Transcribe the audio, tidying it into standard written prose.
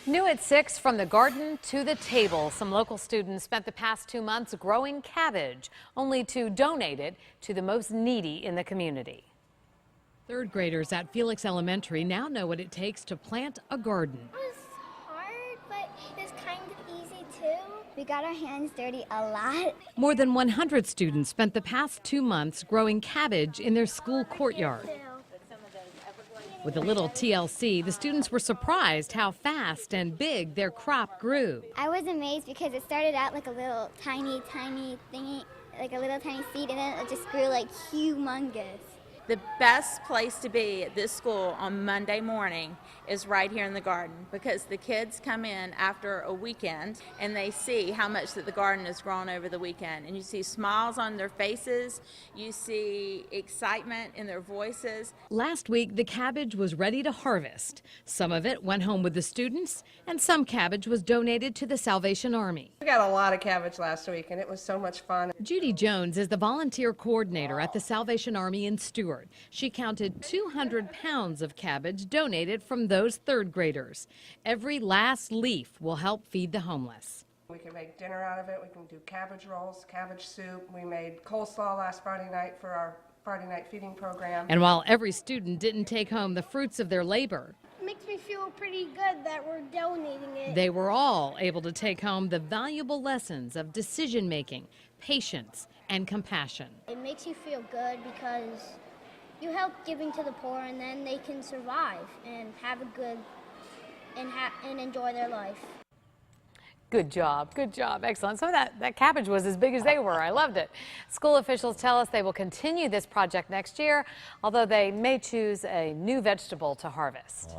New at 6, from the garden to the table. Some local students spent the past 2 months growing cabbage, only to donate it to the most needy in the community. Third graders at Felix Elementary now know what it takes to plant a garden. It was hard, but it was kind of easy too. We got our hands dirty a lot. More than 100 students spent the past 2 months growing cabbage in their school courtyard. With a little TLC, the students were surprised how fast and big their crop grew. I was amazed because it started out like a little tiny thingy, like a little tiny seed, and then it just grew like humongous. The best place to be at this school on Monday morning is right here in the garden, because the kids come in after a weekend and they see how much that the garden has grown over the weekend, and you see smiles on their faces, you see excitement in their voices. Last week, the cabbage was ready to harvest. Some of it went home with the students, and some cabbage was donated to the Salvation Army. We got a lot of cabbage last week, and it was so much fun. Judy Jones is the volunteer coordinator at the Salvation Army in Stewart. She counted 200 pounds of cabbage donated from those third graders. Every last leaf will help feed the homeless. We can make dinner out of it. We can do cabbage rolls, cabbage soup. We made coleslaw last Friday night for our Friday night feeding program. And while every student didn't take home the fruits of their labor, It makes me feel pretty good that we're donating it. they were all able to take home the valuable lessons of decision making, patience, and compassion. It makes you feel good because you help giving to the poor, and then they can survive and have a good and enjoy their life. Good job. Good job. Excellent. So that cabbage was as big as they were. I loved it. School officials tell us they will continue this project next year, although they may choose a new vegetable to harvest.